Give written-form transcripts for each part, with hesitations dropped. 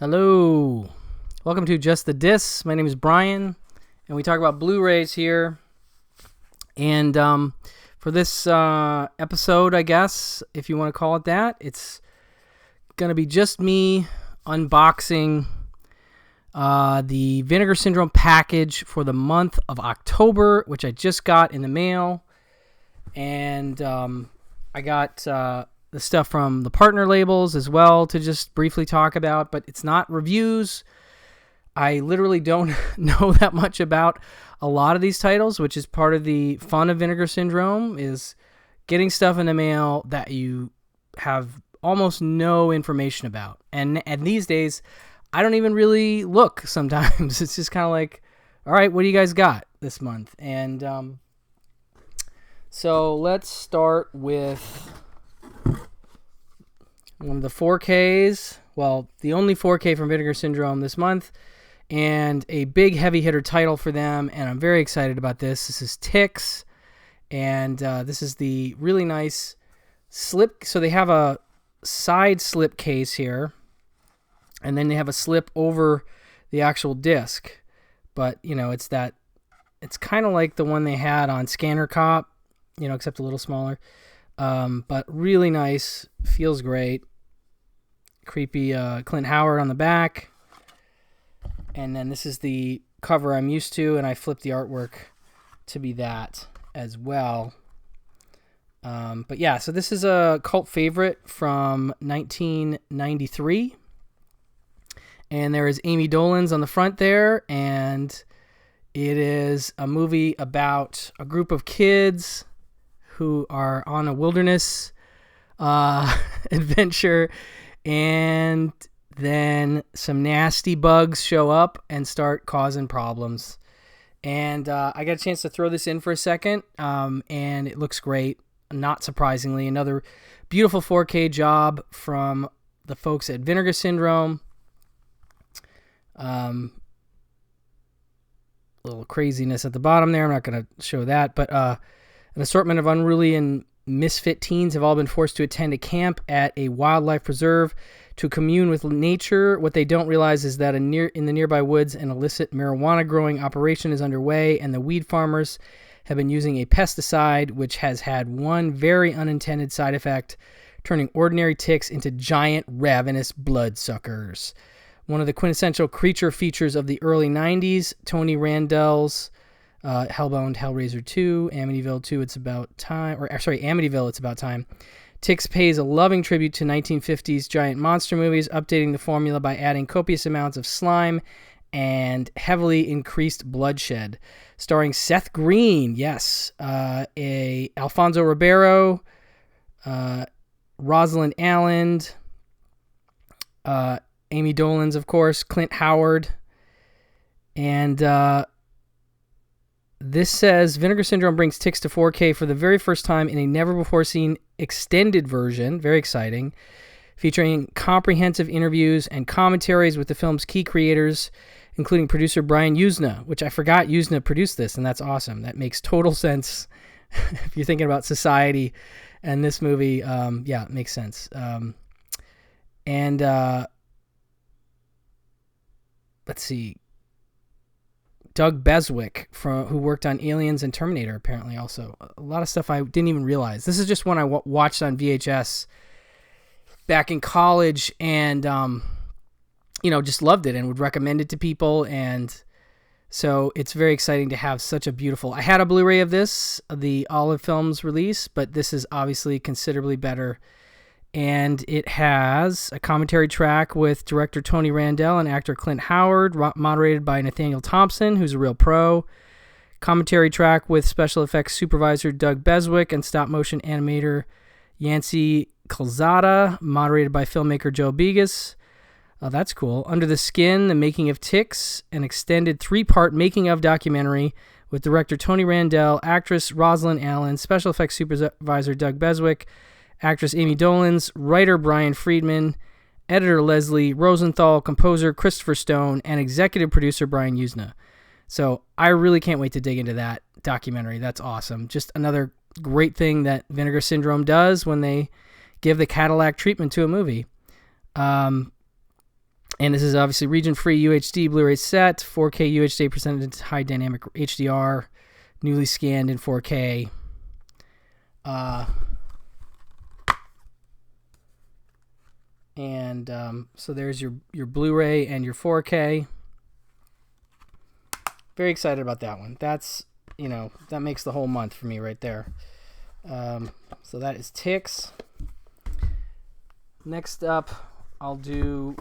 Hello. Welcome to Just the Dis. My name is Brian, and we talk about Blu-rays here. And for this episode, I guess, if you want to call it that, it's going to be just me unboxing the Vinegar Syndrome package for the month of October, which I just got in the mail. And I got the stuff from the partner labels as well to just briefly talk about, but it's not reviews. I literally don't know that much about a lot of these titles, which is part of the fun of Vinegar Syndrome, is getting stuff in the mail that you have almost no information about. And these days, I don't even really look sometimes. It's just kind of like, all right, what do you guys got this month? And so let's start with one of the 4Ks. Well, the only 4K from Vinegar Syndrome this month, and a big heavy hitter title for them, and I'm very excited about this. This is Ticks, and this is the really nice slip. So they have a side slip case here, and then they have a slip over the actual disc. But, you know, it's kind of like the one they had on Scanner Cop, you know, except a little smaller. But really nice, feels great. Creepy Clint Howard on the back. And then this is the cover I'm used to, and I flipped the artwork to be that as well. But yeah, so this is a cult favorite from 1993. And there is Amy Dolenz on the front there, and it is a movie about a group of kids who are on a wilderness adventure, and then some nasty bugs show up and start causing problems. And I got a chance to throw this in for a second, and it looks great. Not surprisingly, another beautiful 4K job from the folks at Vinegar Syndrome. A little craziness at the bottom there. I'm not going to show that, but an assortment of unruly and misfit teens have all been forced to attend a camp at a wildlife preserve to commune with nature. What they don't realize is that in the nearby woods, an illicit marijuana growing operation is underway, and the weed farmers have been using a pesticide which has had one very unintended side effect, turning ordinary ticks into giant ravenous bloodsuckers. One of the quintessential creature features of the early 90s, Tony Randell's Hellbound Hellraiser 2, Amityville 2, It's About Time, Amityville, It's About Time. Ticks pays a loving tribute to 1950s giant monster movies, updating the formula by adding copious amounts of slime and heavily increased bloodshed. Starring Seth Green, yes, Alfonso Ribeiro, Rosalind Allen, Amy Dolenz, of course, Clint Howard, and this says Vinegar Syndrome brings Ticks to 4K for the very first time in a never-before-seen extended version, very exciting, featuring comprehensive interviews and commentaries with the film's key creators, including producer Brian Yuzna, which I forgot Yuzna produced this, and that's awesome. That makes total sense if you're thinking about society and this movie. Yeah, it makes sense. Let's see. Doug Beswick, who worked on Aliens and Terminator, apparently also. A lot of stuff I didn't even realize. This is just one I watched on VHS back in college, and just loved it and would recommend it to people. And so it's very exciting to have such a beautiful... I had a Blu-ray of this, the Olive Films release, but this is obviously considerably better. And it has a commentary track with director Tony Randell and actor Clint Howard, moderated by Nathaniel Thompson, who's a real pro. Commentary track with special effects supervisor Doug Beswick and stop-motion animator Yancey Calzada, moderated by filmmaker Joe Begas. Oh, that's cool. Under the Skin, The Making of Ticks, an extended 3-part making-of documentary with director Tony Randell, actress Rosalind Allen, special effects supervisor Doug Beswick, actress Amy Dolenz, writer Brian Friedman, editor Leslie Rosenthal, composer Christopher Stone, and executive producer Brian Yuzna. So I really can't wait to dig into that documentary. That's awesome. Just another great thing that Vinegar Syndrome does when they give the Cadillac treatment to a movie. And this is obviously region-free UHD Blu-ray set, 4K UHD presented in high dynamic HDR, newly scanned in 4K. So there's your Blu-ray and your 4K. Very excited about that one. That's, that makes the whole month for me right there. So that is Tix. Next up, I'll do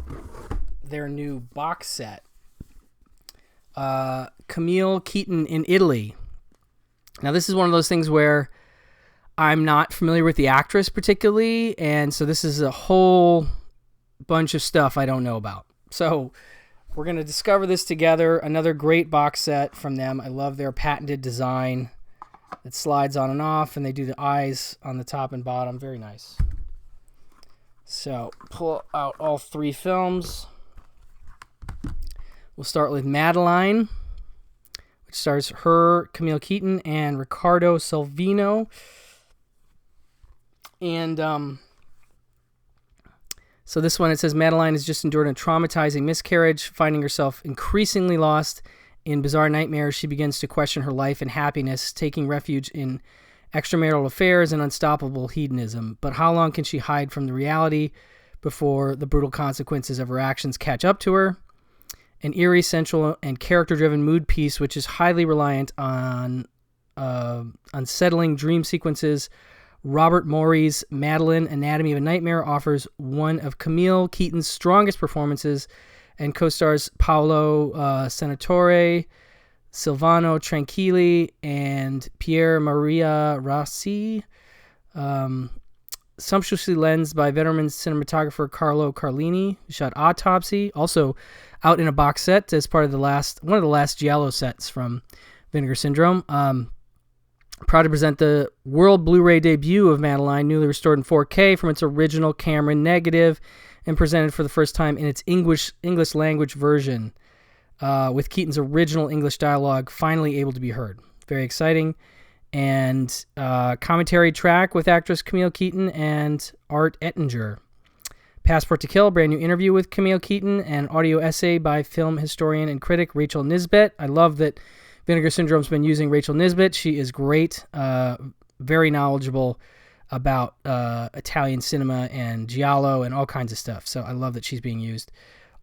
their new box set. Camille Keaton in Italy. Now, this is one of those things where I'm not familiar with the actress particularly, and so this is a whole bunch of stuff I don't know about. So we're going to discover this together. Another great box set from them. I love their patented design. It slides on and off, and they do the eyes on the top and bottom. Very nice. So pull out all 3 films. We'll start with Madeline, which stars her, Camille Keaton, and Riccardo Salvino. And so this one, it says Madeline has just endured a traumatizing miscarriage. Finding herself increasingly lost in bizarre nightmares, she begins to question her life and happiness, taking refuge in extramarital affairs and unstoppable hedonism. But how long can she hide from the reality before the brutal consequences of her actions catch up to her? An eerie, sensual, and character-driven mood piece which is highly reliant on unsettling dream sequences. Robert Morey's Madeline, Anatomy of a Nightmare offers one of Camille Keaton's strongest performances and co-stars Paolo Senatore, Silvano Tranquilli, and Pier Maria Rossi. Sumptuously lensed by veteran cinematographer Carlo Carlini, who shot Autopsy, also out in a box set as part of one of the last Giallo sets from Vinegar Syndrome. Proud to present the world Blu-ray debut of Madeline, newly restored in 4K from its original camera negative and presented for the first time in its English language version, with Keaton's original English dialogue finally able to be heard. Very exciting. And commentary track with actress Camille Keaton and Art Ettinger. Passport to Kill, brand new interview with Camille Keaton, and audio essay by film historian and critic Rachel Nisbet. I love that Vinegar Syndrome's been using Rachel Nisbet. She is great, very knowledgeable about Italian cinema and Giallo and all kinds of stuff. So I love that she's being used.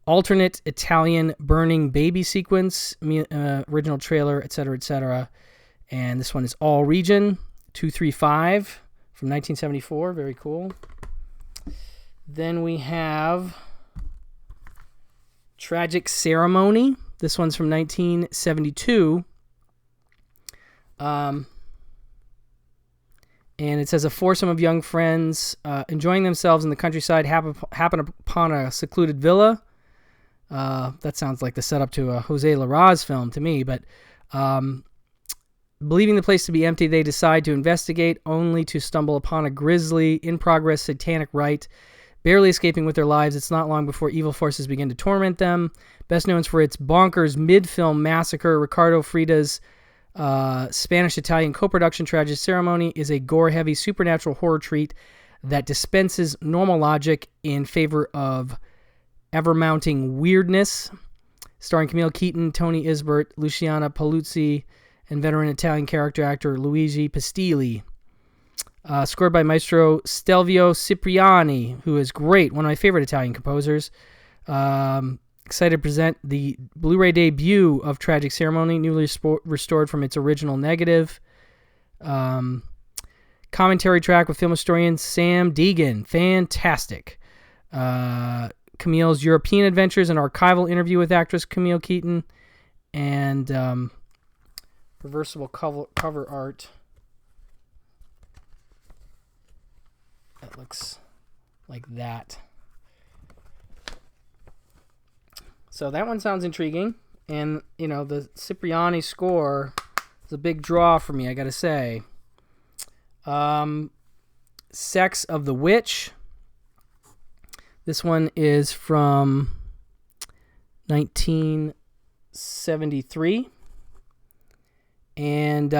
Alternate Italian burning baby sequence, original trailer, etc., etc. And this one is All Region 235 from 1974. Very cool. Then we have Tragic Ceremony. This one's from 1972. And it says a foursome of young friends enjoying themselves in the countryside happen upon a secluded villa. That sounds like the setup to a Jose Larraz film to me, but believing the place to be empty, they decide to investigate, only to stumble upon a grisly, in-progress satanic rite. Barely escaping with their lives, it's not long before evil forces begin to torment them. Best known for its bonkers mid-film massacre, Ricardo Frida's Spanish-Italian co-production Tragic Ceremony is a gore-heavy supernatural horror treat that dispenses normal logic in favor of ever-mounting weirdness. Starring Camille Keaton, Tony Isbert, Luciana Paluzzi, and veteran Italian character actor Luigi Pistilli. Scored by Maestro Stelvio Cipriani, who is great, one of my favorite Italian composers. Excited to present the Blu-ray debut of Tragic Ceremony, newly restored from its original negative. Commentary track with film historian Sam Deegan. Fantastic. Camille's European adventures, an archival interview with actress Camille Keaton, and reversible cover art. That looks like that. So that one sounds intriguing. And, the Cipriani score is a big draw for me, I gotta say. Sex of the Witch. This one is from 1973. And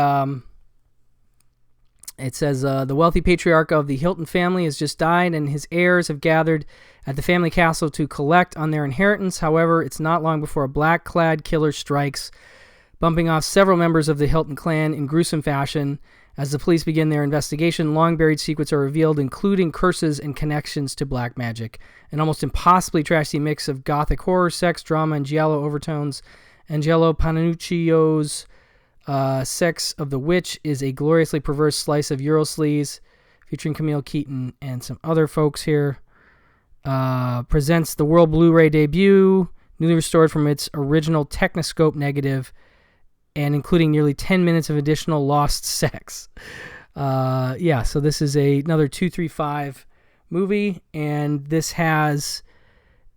It says, the wealthy patriarch of the Hilton family has just died, and his heirs have gathered at the family castle to collect on their inheritance. However, it's not long before a black-clad killer strikes, bumping off several members of the Hilton clan in gruesome fashion. As the police begin their investigation, long-buried secrets are revealed, including curses and connections to black magic. An almost impossibly trashy mix of gothic horror, sex, drama, and giallo overtones. Angelo Panuccio's Sex of the Witch is a gloriously perverse slice of Eurosleaze, featuring Camille Keaton and some other folks here. Presents the world Blu-ray debut, newly restored from its original Technoscope negative, and including nearly 10 minutes of additional lost sex. So this is another 235 movie, and this has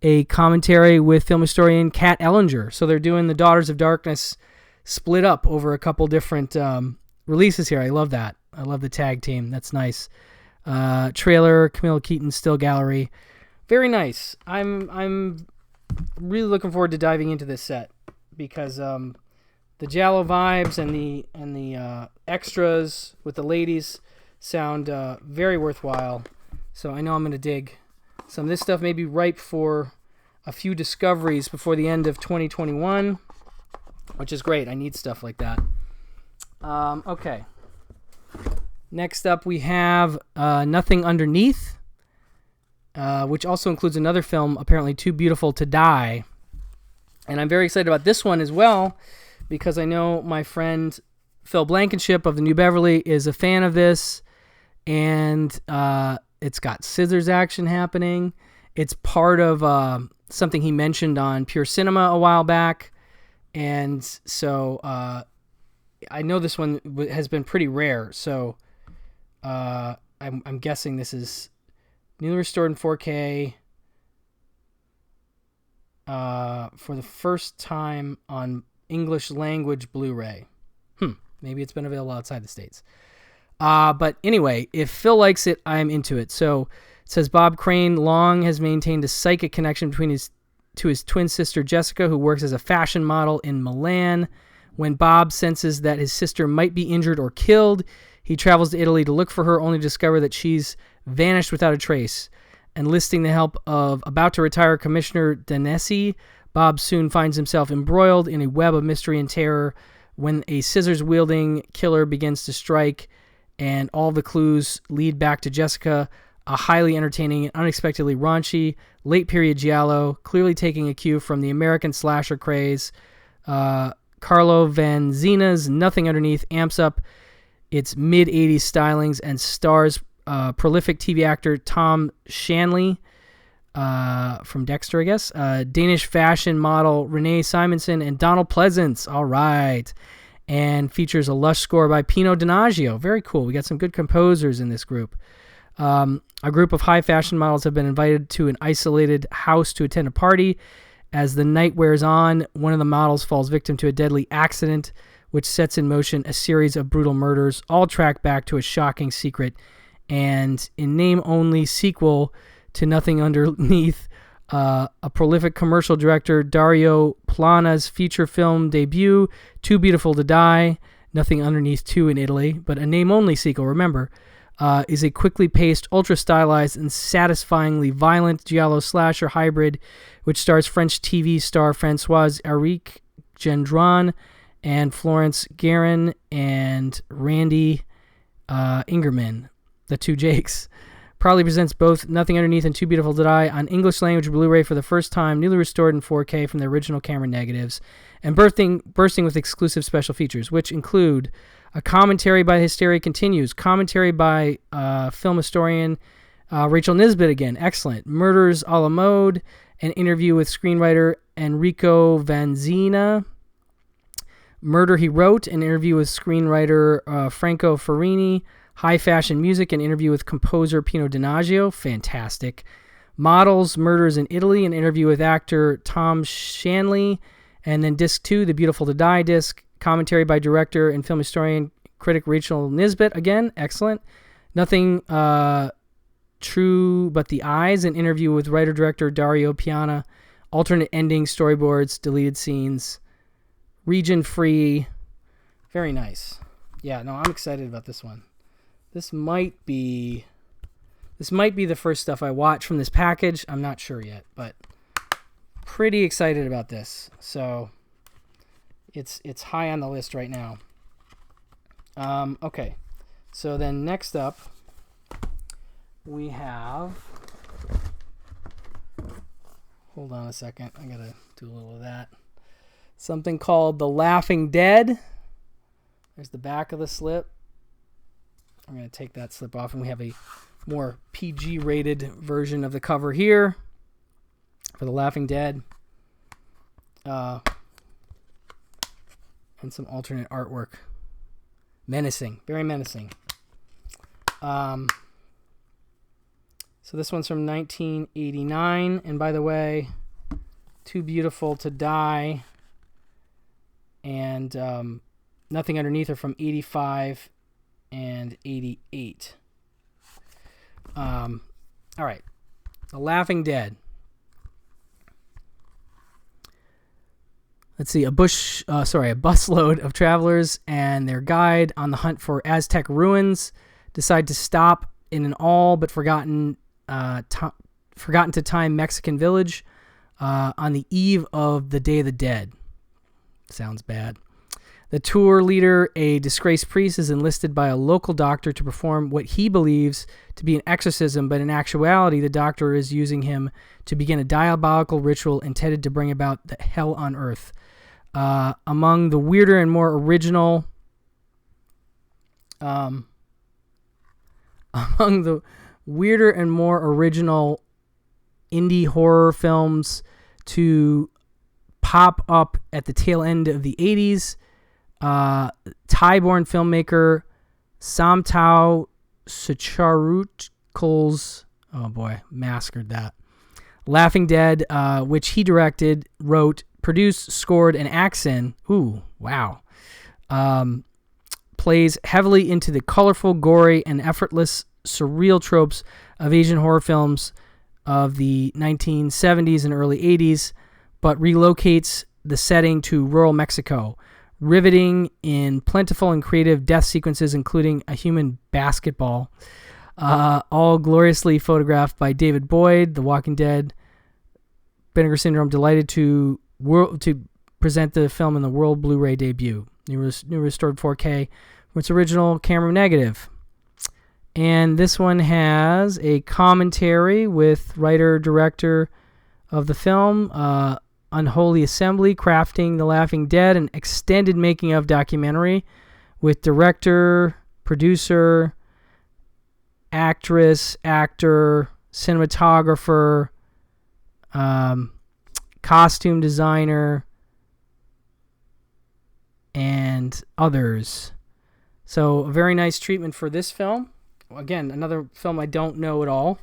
a commentary with film historian Kat Ellinger. So they're doing the Daughters of Darkness split up over a couple different releases here. I love that. I love the tag team. That's nice. Trailer, Camille Keaton, still gallery. Very nice. I'm really looking forward to diving into this set because the Giallo vibes and the extras with the ladies sound very worthwhile. So I know I'm going to dig some of this stuff. Maybe ripe for a few discoveries before the end of 2021. Which is great. I need stuff like that. Okay. Next up, we have Nothing Underneath, which also includes another film, apparently Too Beautiful to Die. And I'm very excited about this one as well, because I know my friend Phil Blankenship of the New Beverly is a fan of this, and it's got scissors action happening. It's part of something he mentioned on Pure Cinema a while back. And so I know this one has been pretty rare, so I'm guessing this is newly restored in 4K for the first time on English language Blu-ray. Maybe it's been available outside the States. But anyway, if Phil likes it, I'm into it. So it says Bob Crane long has maintained a psychic connection between his twin sister Jessica, who works as a fashion model in Milan. When Bob senses that his sister might be injured or killed, he travels to Italy to look for her, only to discover that she's vanished without a trace. Enlisting the help of about-to-retire Commissioner Danesi, Bob soon finds himself embroiled in a web of mystery and terror when a scissors-wielding killer begins to strike, and all the clues lead back to Jessica, a highly entertaining and unexpectedly raunchy late-period giallo, clearly taking a cue from the American slasher craze. Carlo Vanzina's Nothing Underneath amps up its mid-'80s stylings and stars prolific TV actor Tom Shanley from Dexter, I guess, Danish fashion model Renee Simonson, and Donald Pleasance. All right. And features a lush score by Pino Donaggio. Very cool. We got some good composers in this group. A group of high fashion models have been invited to an isolated house to attend a party. As the night wears on, one of the models falls victim to a deadly accident, which sets in motion a series of brutal murders, all tracked back to a shocking secret. And in name-only sequel to Nothing Underneath, a prolific commercial director, Dario Plana's feature film debut, Too Beautiful to Die, Nothing Underneath 2 in Italy, but a name-only sequel, remember, is a quickly paced, ultra-stylized, and satisfyingly violent giallo slasher hybrid, which stars French TV star Françoise Eric Gendron and Florence Guerin and Randy Ingerman, the two Jakes. Proudly presents both Nothing Underneath and Too Beautiful to Die on English language Blu-ray for the first time, newly restored in 4K from the original camera negatives, and bursting with exclusive special features, which include a commentary by Hysteria Continues, commentary by film historian Rachel Nisbet again, excellent, Murders a la Mode, an interview with screenwriter Enrico Vanzina, Murder He Wrote, an interview with screenwriter Franco Ferrini, High Fashion Music, an interview with composer Pino Donaggio, fantastic. Models, Murders in Italy, an interview with actor Tom Shanley. And then disc 2, The Beautiful to Die disc, commentary by director and film historian critic Rachel Nisbet, again, excellent. Nothing True But the Eyes, an interview with writer-director Dario Piana, alternate endings, storyboards, deleted scenes, region free. Very nice. Yeah, no, I'm excited about this one. This might be the first stuff I watch from this package. I'm not sure yet, but pretty excited about this. So it's high on the list right now. Okay. So then next up we have, hold on a second. I got to do a little of that. Something called The Laughing Dead. There's the back of the slip. I'm going to take that slip off, and we have a more PG-rated version of the cover here for The Laughing Dead. And some alternate artwork. Menacing. Very menacing. So this one's from 1989. And by the way, Too Beautiful to Die and Nothing Underneath are from 85 and 88. All right. The Laughing Dead. Let's see, a busload of travelers and their guide on the hunt for Aztec ruins decide to stop in an all but forgotten to time Mexican village on the eve of the Day of the Dead. Sounds bad. The tour leader, a disgraced priest, is enlisted by a local doctor to perform what he believes to be an exorcism, but in actuality, the doctor is using him to begin a diabolical ritual intended to bring about the hell on earth. Among the weirder and more original indie horror films to pop up at the tail end of the 80s, Thai-born filmmaker Samtao Sacharutkal's, oh boy, massacred that, Laughing Dead, which he directed, wrote, produced, scored, and acts in, ooh, wow, plays heavily into the colorful, gory, and effortless surreal tropes of Asian horror films of the 1970s and early 80s, but relocates the setting to rural Mexico, riveting in plentiful and creative death sequences, including a human basketball, all gloriously photographed by David Boyd, The Walking Dead. Vinegar Syndrome delighted to present the film in the world Blu-ray debut, new restored 4K from its original camera negative. And this one has a commentary with writer-director of the film, Unholy Assembly, Crafting the Laughing Dead, an extended making-of documentary with director, producer, actress, actor, cinematographer, costume designer, and others. So a very nice treatment for this film. Again, another film I don't know at all,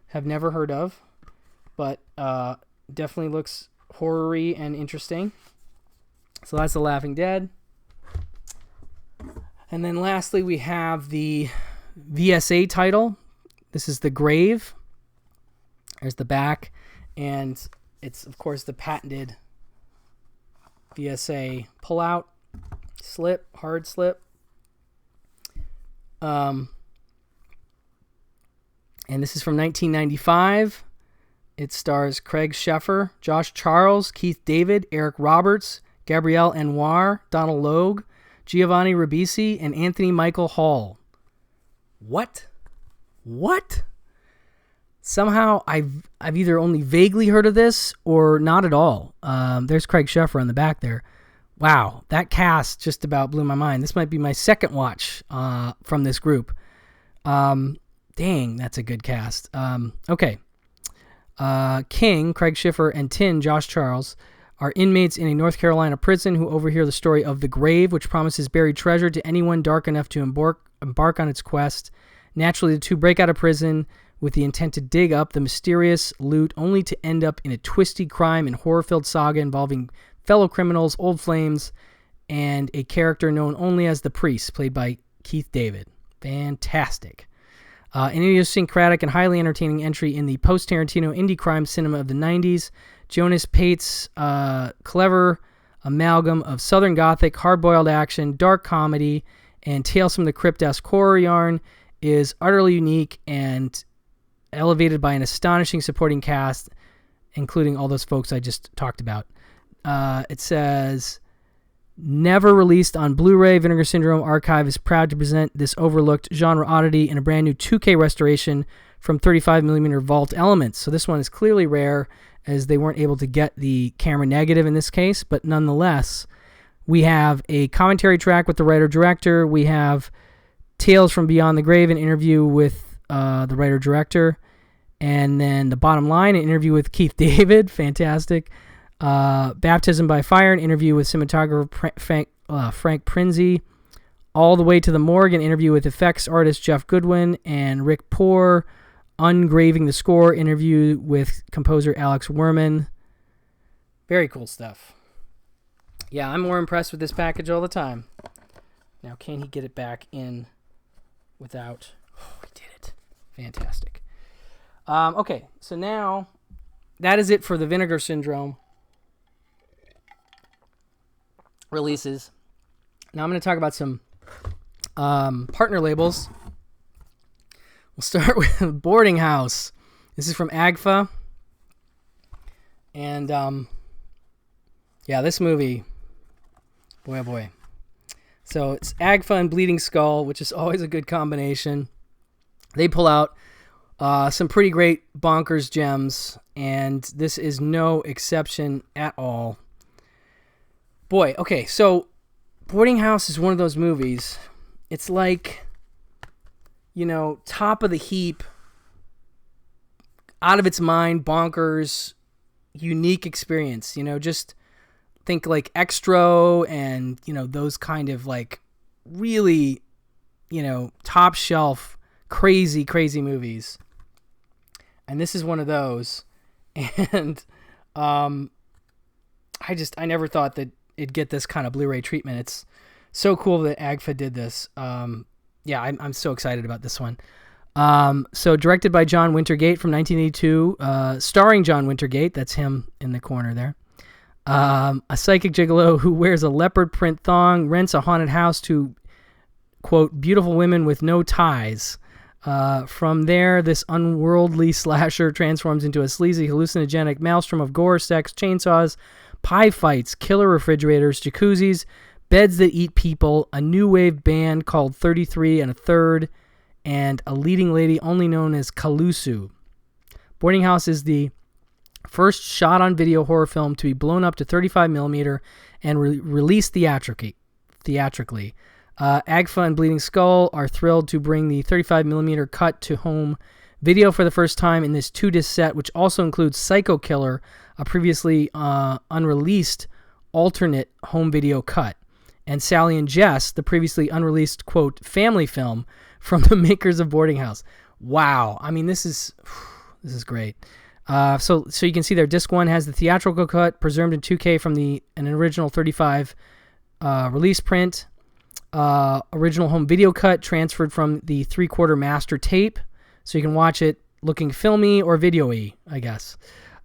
have never heard of, but definitely looks horror-y and interesting. So that's The Laughing Dead. And then lastly, we have the VSA title. This is The Grave. There's the back, and it's, of course, the patented VSA pull-out slip, hard slip. And this is from 1995. It stars Craig Sheffer, Josh Charles, Keith David, Eric Roberts, Gabrielle Anwar, Donald Logue, Giovanni Ribisi, and Anthony Michael Hall. What? Somehow I've either only vaguely heard of this or not at all. There's Craig Sheffer on the back there. Wow, that cast just about blew my mind. This might be my second watch from this group. Dang, that's a good cast. Okay. King, Craig Schiffer, and Tin, Josh Charles, are inmates in a North Carolina prison who overhear the story of The Grave, which promises buried treasure to anyone dark enough to embark on its quest. Naturally, the two break out of prison with the intent to dig up the mysterious loot, only to end up in a twisty crime and horror-filled saga involving fellow criminals, old flames, and a character known only as the Priest, played by Keith David. Fantastic. An idiosyncratic and highly entertaining entry in the post-Tarantino indie crime cinema of the 90s. Jonas Pate's clever amalgam of Southern Gothic, hard-boiled action, dark comedy, and Tales from the Crypt-esque horror yarn is utterly unique and elevated by an astonishing supporting cast, including all those folks I just talked about. It says, never released on Blu-ray, Vinegar Syndrome Archive is proud to present this overlooked genre oddity in a brand new 2K restoration from 35mm Vault Elements. So this one is clearly rare, as they weren't able to get the camera negative in this case, but nonetheless, we have a commentary track with the writer-director. We have Tales from Beyond the Grave, an interview with the writer-director. And then the bottom line, an interview with Keith David. Fantastic. Baptism by Fire, an interview with cinematographer Frank Prinzi. All the Way to the Morgue, an interview with effects artist Jeff Goodwin and Rick Poor. Ungraving the Score, interview with composer Alex Werman. Very cool stuff. Yeah, I'm more impressed with this package all the time. Now, can he get it back in without... Oh, he did it. Fantastic. Okay, so now that is it for the Vinegar Syndrome releases. Now I'm going to talk about some partner labels. We'll start with Boarding House. This is from AGFA. And, yeah, this movie, boy, oh boy. So it's AGFA and Bleeding Skull, which is always a good combination. They pull out some pretty great bonkers gems, and this is no exception at all. Boy, okay, so Boarding House is one of those movies. It's like, you know, top of the heap, out of its mind, bonkers, unique experience. You know, just think like Extro and, you know, those kind of like really, you know, top shelf, crazy, crazy movies. And this is one of those. And I never thought that it'd get this kind of Blu-ray treatment. It's so cool that AGFA did this. Yeah, I'm so excited about this one. So directed by John Wintergate from 1982, starring John Wintergate, that's him in the corner there. A psychic gigolo who wears a leopard print thong, rents a haunted house to, quote, beautiful women with no ties. From there, this unworldly slasher transforms into a sleazy, hallucinogenic maelstrom of gore, sex, chainsaws, pie fights, killer refrigerators, jacuzzis, beds that eat people, a new wave band called 33 and a Third, and a leading lady only known as Kalusu. Boarding House is the first shot-on-video horror film to be blown up to 35mm and released theatrically. AGFA and Bleeding Skull are thrilled to bring the 35mm cut to home video for the first time in this 2-disc set, which also includes Psycho Killer, a previously unreleased alternate home video cut, and Sally and Jess, the previously unreleased, quote, family film from the makers of Boarding House. Wow. I mean, this is great. So you can see there, disc 1 has the theatrical cut preserved in 2K from an original 35 release print. Original home video cut transferred from the 3/4 master tape, so you can watch it looking filmy or video-y, I guess.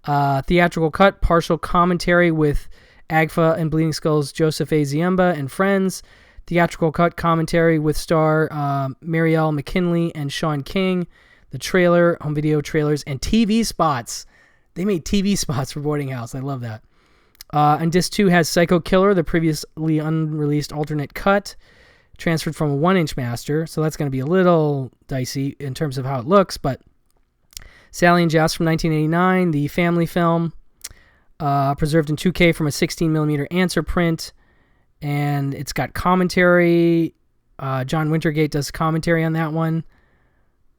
Theatrical cut, partial commentary with AGFA and Bleeding Skull's Joseph A. Ziemba and friends. Theatrical cut commentary with star Marielle McKinley and Sean King. The trailer, home video trailers, and TV spots. They made TV spots for Boarding House. I love that. And disc 2 has Psycho Killer, the previously unreleased alternate cut, transferred from a 1-inch master. So that's going to be a little dicey in terms of how it looks. But Sally and Jess from 1989, the family film, preserved in 2K from a 16mm answer print. And it's got commentary. John Wintergate does commentary on that one.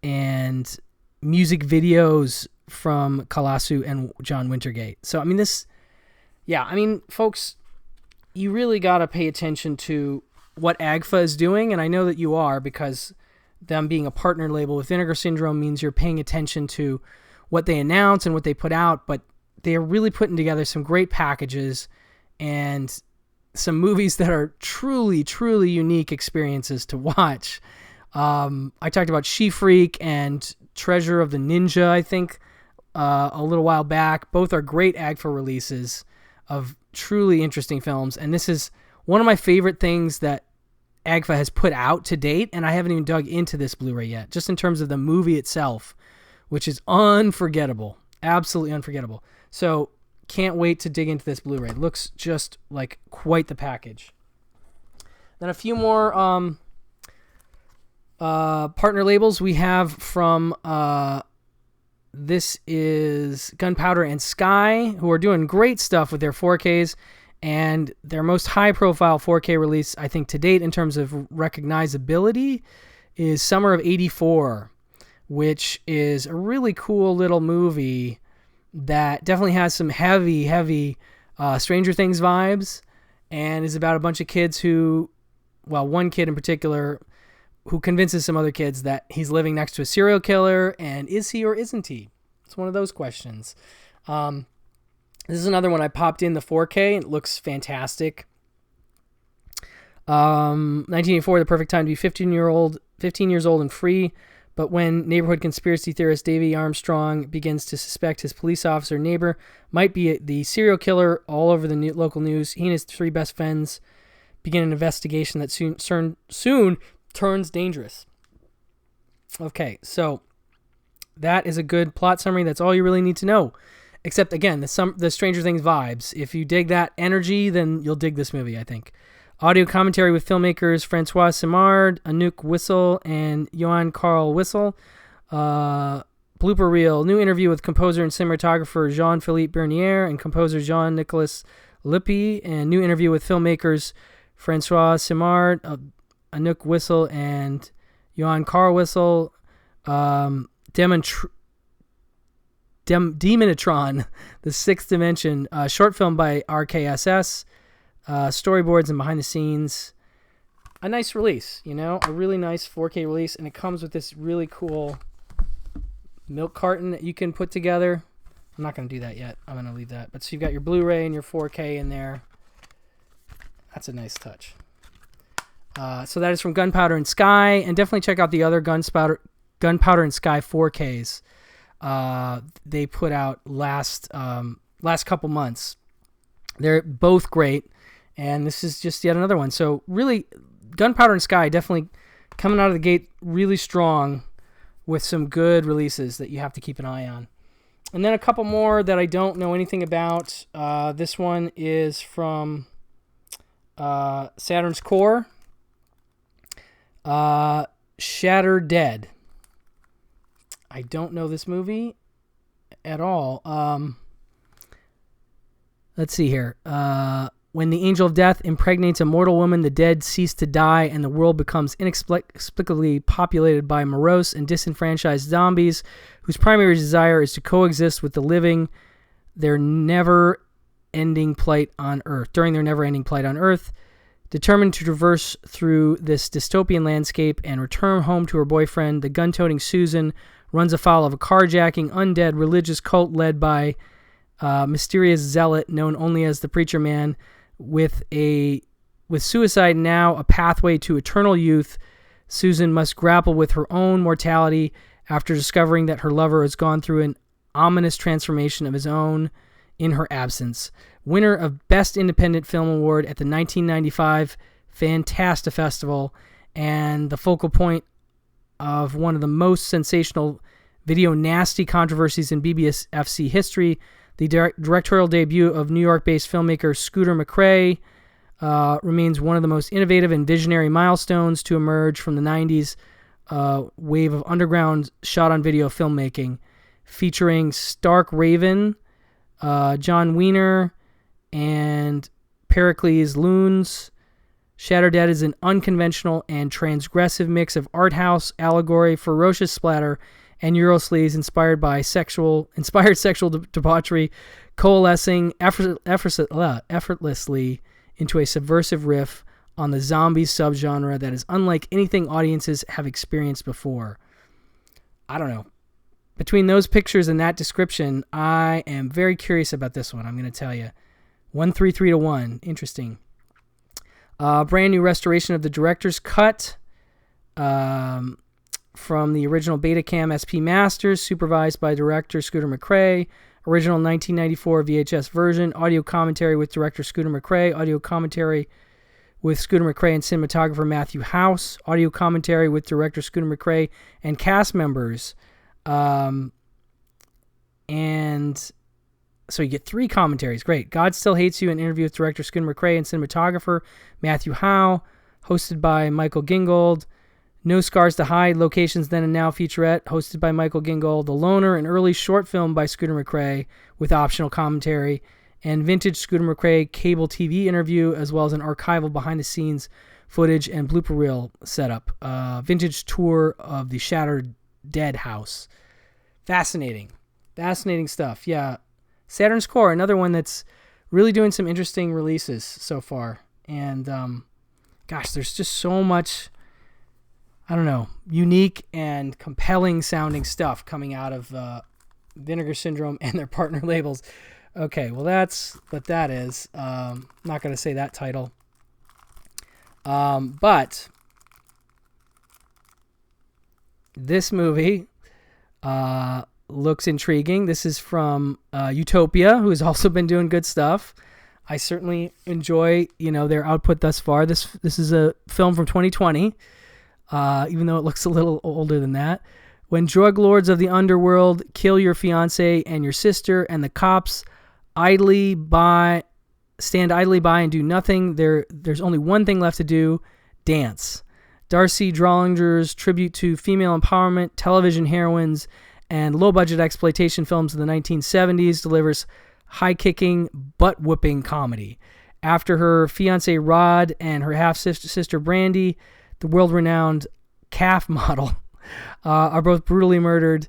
And music videos from Kalasu and John Wintergate. So, I mean, folks, you really got to pay attention to what AGFA is doing, and I know that you are, because them being a partner label with Vinegar Syndrome means you're paying attention to what they announce and what they put out, but they're really putting together some great packages and some movies that are truly, truly unique experiences to watch. I talked about She-Freak and Treasure of the Ninja, I think, a little while back. Both are great AGFA releases of truly interesting films, and this is one of my favorite things that AGFA has put out to date, and I haven't even dug into this Blu-ray yet, just in terms of the movie itself, which is unforgettable. Absolutely unforgettable. So can't wait to dig into this Blu-ray. It looks just like quite the package. Then a few more partner labels we have from this is Gunpowder Sky, who are doing great stuff with their 4Ks, and their most high-profile 4K release, I think, to date in terms of recognizability is Summer of '84, which is a really cool little movie that definitely has some heavy Stranger Things vibes, and is about a bunch of kids who, well, one kid in particular, who convinces some other kids that he's living next to a serial killer, and is he or isn't he? It's one of those questions. This is another one I popped in the 4K, and it looks fantastic. 1984, the perfect time to be 15 years old and free, but when neighborhood conspiracy theorist Davy Armstrong begins to suspect his police officer neighbor might be the serial killer all over the local news, he and his three best friends begin an investigation that soon turns dangerous. Okay, so that is a good plot summary. That's all you really need to know. Except, again, the Stranger Things vibes. If you dig that energy, then you'll dig this movie, I think. Audio commentary with filmmakers Francois Simard, Anouk Wissel, and Johan Carl Wissel. Blooper reel. New interview with composer and cinematographer Jean-Philippe Bernier and composer Jean-Nicolas Lippi. And new interview with filmmakers Francois Simard, Anouk Wissel, and Johan Carl Wissel. Demonitron, The Sixth Dimension, short film by RKSS, storyboards and behind the scenes. A nice release, a really nice 4K release, and it comes with this really cool milk carton that you can put together. I'm not going to do that yet. I'm going to leave that. But so you've got your Blu-ray and your 4K in there. That's a nice touch. So that is from Gunpowder Sky, and definitely check out the other Gunpowder Sky 4Ks they put out last couple months. They're both great, and this is just yet another one. So really, Gunpowder Sky definitely coming out of the gate really strong with some good releases that you have to keep an eye on. And then a couple more that I don't know anything about. This one is from Saturn's Core. Shatter Dead. I don't know this movie at all. Let's see here. When the angel of death impregnates a mortal woman, the dead cease to die, and the world becomes inexplicably populated by morose and disenfranchised zombies whose primary desire is to coexist with the living during their never-ending plight on Earth. Determined to traverse through this dystopian landscape and return home to her boyfriend, the gun-toting Susan runs afoul of a carjacking, undead religious cult led by a mysterious zealot known only as the Preacher Man. With suicide now a pathway to eternal youth, Susan must grapple with her own mortality after discovering that her lover has gone through an ominous transformation of his own in her absence. Winner of Best Independent Film Award at the 1995 Fantasta Festival, and the focal point of one of the most sensational video nasty controversies in BBFC history, the directorial debut of New York-based filmmaker Scooter McCrae remains one of the most innovative and visionary milestones to emerge from the 90s wave of underground shot-on-video filmmaking, featuring Stark Raven, John Wiener, and Pericles Loons. Shatter Dead is an unconventional and transgressive mix of art house, allegory, ferocious splatter, and Eurosleaze inspired sexual debauchery, coalescing effortlessly into a subversive riff on the zombies subgenre that is unlike anything audiences have experienced before. I don't know. Between those pictures and that description, I am very curious about this one. I'm going to tell you. 133-1. Interesting. Brand new restoration of the director's cut from the original Betacam SP Masters, supervised by director Scooter McCrae. Original 1994 VHS version. Audio commentary with director Scooter McCrae. Audio commentary with Scooter McCrae and cinematographer Matthew House. Audio commentary with director Scooter McCrae and cast members. And so you get 3 commentaries. Great. God Still Hates You, an interview with director Scooter McCrae and cinematographer Matthew Howe, hosted by Michael Gingold. No Scars to Hide, Locations Then and Now featurette, hosted by Michael Gingold. The Loner, an early short film by Scooter McCrae with optional commentary. And vintage Scooter McCrae cable TV interview, as well as an archival behind-the-scenes footage and blooper reel setup. Vintage tour of the Shattered Dead House. Fascinating. Fascinating stuff. Yeah. Saturn's Core, another one that's really doing some interesting releases so far. And, gosh, there's just so much, I don't know, unique and compelling sounding stuff coming out of Vinegar Syndrome and their partner labels. Okay, well, that's what that is. Not going to say that title. But this movie looks intriguing. This is from Utopia, who has also been doing good stuff. I certainly enjoy, their output thus far. This is a film from 2020, even though it looks a little older than that. When drug lords of the underworld kill your fiance and your sister, and the cops stand idly by and do nothing, there's only one thing left to do: dance. Darcy Drawlinger's tribute to female empowerment, television heroines, and low-budget exploitation films of the 1970s delivers high-kicking, butt-whooping comedy. After her fiancé Rod and her half-sister Brandy, the world-renowned calf model, are both brutally murdered,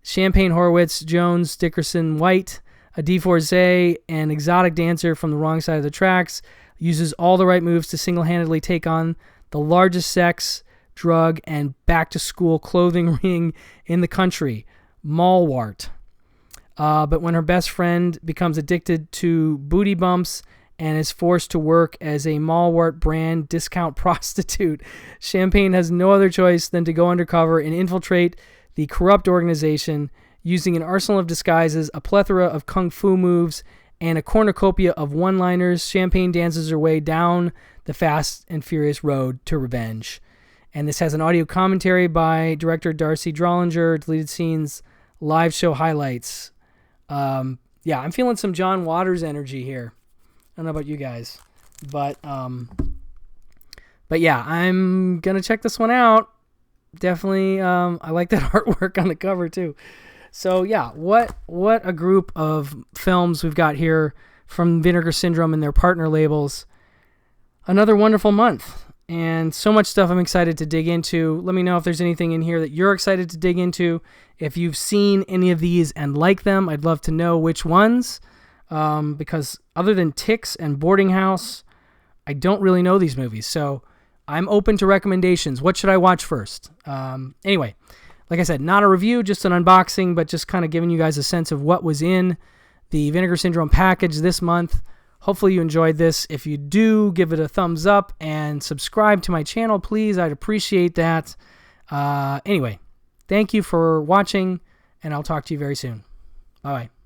Champagne Horowitz, Jones, Dickerson, White, a divorcee, an exotic dancer from the wrong side of the tracks, uses all the right moves to single-handedly take on the largest sex, drug, and back-to-school clothing ring in the country, Malwart. But when her best friend becomes addicted to booty bumps and is forced to work as a Malwart brand discount prostitute, Champagne has no other choice than to go undercover and infiltrate the corrupt organization using an arsenal of disguises, a plethora of kung fu moves, and a cornucopia of one-liners. Champagne dances her way down the fast and furious road to revenge. And this has an audio commentary by director Darcy Drawlinger, deleted scenes, live show highlights. I'm feeling some John Waters energy here. I don't know about you guys, but yeah, I'm gonna check this one out. Definitely, I like that artwork on the cover too. So yeah, what a group of films we've got here from Vinegar Syndrome and their partner labels. Another wonderful month, and so much stuff I'm excited to dig into. Let me know if there's anything in here that you're excited to dig into. If you've seen any of these and like them, I'd love to know which ones, because other than Ticks and Boarding House, I don't really know these movies. So I'm open to recommendations. What should I watch first? Anyway, like I said, not a review, just an unboxing, but just kind of giving you guys a sense of what was in the Vinegar Syndrome package this month. Hopefully you enjoyed this. If you do, give it a thumbs up and subscribe to my channel, please. I'd appreciate that. Anyway, thank you for watching, and I'll talk to you very soon. Bye-bye.